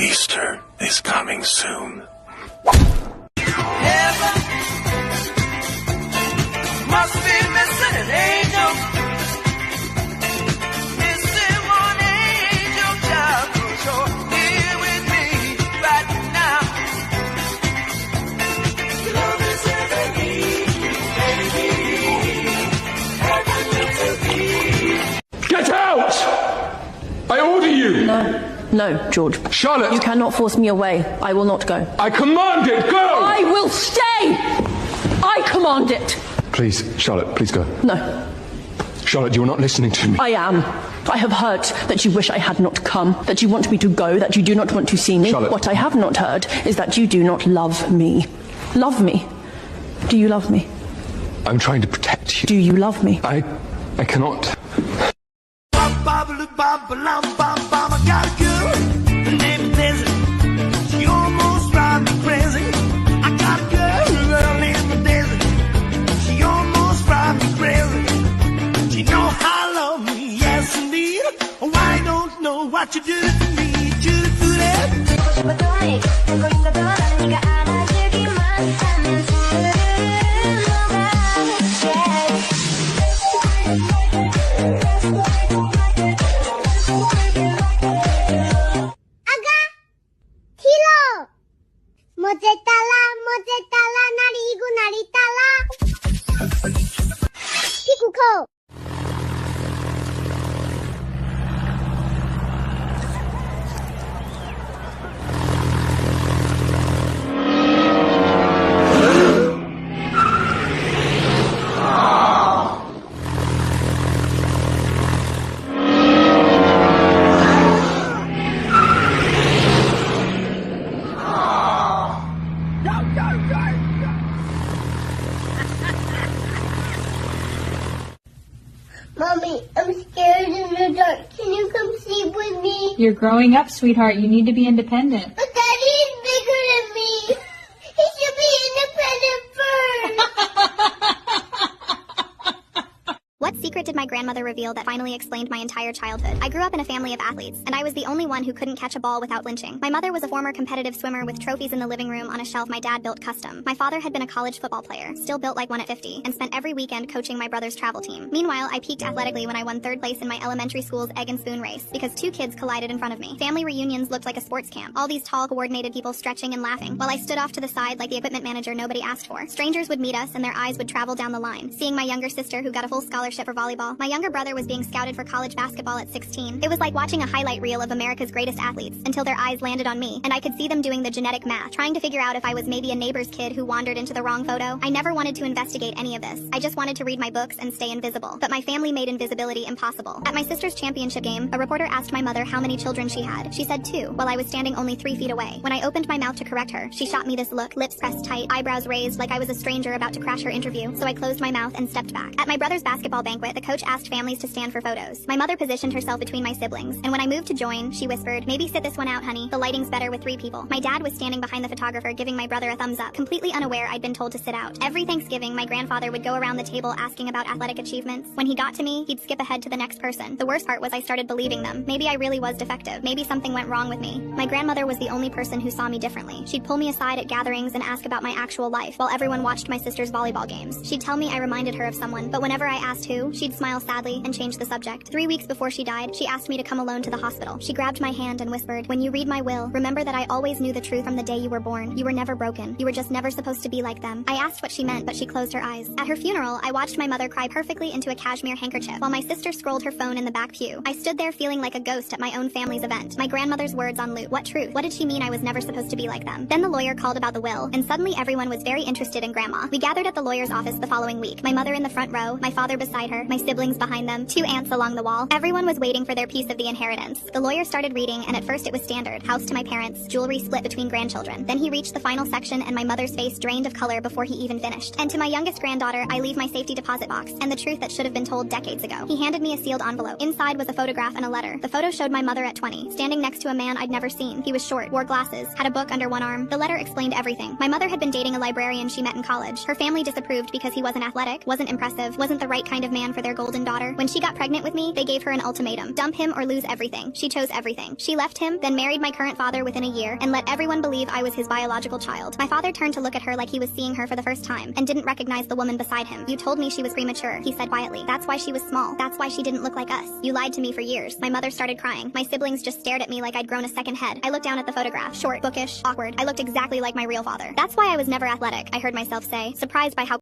Easter is coming soon. Heaven must be missing an angel. Missing one angel child. So here with me right now. Love is everything, baby. Get out! I order you! No, George. Charlotte! You cannot force me away. I will not go. I command it, go! I will stay! I command it! Please, Charlotte, please go. No, Charlotte, you are not listening to me. I am. I have heard that you wish I had not come, that you want me to go, that you do not want to see me. Charlotte. What I have not heard is that you do not love me. Love me? Do you love me? I'm trying to protect you. Do you love me? I cannot. I got a girl, her name is Daisy. She almost drives me crazy. I got a girl named Daisy. She almost drives me crazy. She know how to love me, yes indeed. Oh, I don't know what you do to me, do that. 모제달라 나리고 나리달라 피쿠코 Mommy, I'm scared in the dark. Can you come sleep with me? You're growing up, sweetheart. You need to be independent. But Daddy is bigger than me. He should be independent first. What secret did my grandmother reveal that finally explained my entire childhood? I grew up in a family of athletes, and I was the only one who couldn't catch a ball without flinching. My mother was a former competitive swimmer with trophies in the living room on a shelf my dad built custom. My father had been a college football player, still built like one at 50, and spent every weekend coaching my brother's travel team. Meanwhile, I peaked athletically when I won 3rd place in my elementary school's egg and spoon race, because 2 kids collided in front of me. Family reunions looked like a sports camp, all these tall, coordinated people stretching and laughing, while I stood off to the side like the equipment manager nobody asked for. Strangers would meet us, and their eyes would travel down the line, seeing my younger sister who got a full scholarship for volleyball. My younger brother was being scouted for college basketball at 16. It was like watching a highlight reel of America's greatest athletes, until their eyes landed on me, and I could see them doing the genetic math, trying to figure out if I was maybe a neighbor's kid who wandered into the wrong photo. I never wanted to investigate any of this. I just wanted to read my books and stay invisible. But my family made invisibility impossible. At my sister's championship game, a reporter asked my mother how many children she had. She said 2, while I was standing only 3 feet away. When I opened my mouth to correct her, she shot me this look, lips pressed tight, eyebrows raised like I was a stranger about to crash her interview, so I closed my mouth and stepped back. At my brother's basketball banquet, the coach asked families to stand for photos. My mother positioned herself between my siblings, and when I moved to join, she whispered, "Maybe sit this one out, honey. The lighting's better with 3 people." My dad was standing behind the photographer giving my brother a thumbs up, completely unaware I'd been told to sit out. Every Thanksgiving, my grandfather would go around the table asking about athletic achievements. When he got to me, he'd skip ahead to the next person. The worst part was I started believing them. Maybe I really was defective. Maybe something went wrong with me. My grandmother was the only person who saw me differently. She'd pull me aside at gatherings and ask about my actual life, while everyone watched my sister's volleyball games. She'd tell me I reminded her of someone, but whenever I asked who, She'd smile sadly and change the subject. 3 weeks before she died, she asked me to come alone to the hospital. She grabbed my hand and whispered, "When you read my will, remember that I always knew the truth from the day you were born. You were never broken. You were just never supposed to be like them." I asked what she meant, but she closed her eyes. At her funeral, I watched my mother cry perfectly into a cashmere handkerchief, while my sister scrolled her phone in the back pew. I stood there feeling like a ghost at my own family's event. My grandmother's words on loop. What truth? What did she mean I was never supposed to be like them? Then the lawyer called about the will, and suddenly everyone was very interested in Grandma. We gathered at the lawyer's office the following week. My mother in the front row, my father beside her, my siblings behind them, 2 aunts along the wall. Everyone was waiting for their piece of the inheritance. The lawyer started reading, and at first it was standard. House to my parents, jewelry split between grandchildren. Then he reached the final section, and my mother's face drained of color before he even finished. And to my youngest granddaughter, I leave my safety deposit box, and the truth that should have been told decades ago. He handed me a sealed envelope. Inside was a photograph and a letter. The photo showed my mother at 20, standing next to a man I'd never seen. He was short, wore glasses, had a book under one arm. The letter explained everything. My mother had been dating a librarian she met in college. Her family disapproved because he wasn't athletic, wasn't impressive, wasn't the right kind of man for their golden daughter. When she got pregnant with me, they gave her an ultimatum. Dump him or lose everything. She chose everything. She left him, then married my current father within a year, and let everyone believe I was his biological child. My father turned to look at her like he was seeing her for the first time, and didn't recognize the woman beside him. "You told me she was premature," he said quietly. "That's why she was small. That's why she didn't look like us. You lied to me for years." My mother started crying. My siblings just stared at me like I'd grown a second head. I looked down at the photograph. Short, bookish, awkward. I looked exactly like my real father. "That's why I was never athletic," I heard myself say, surprised by how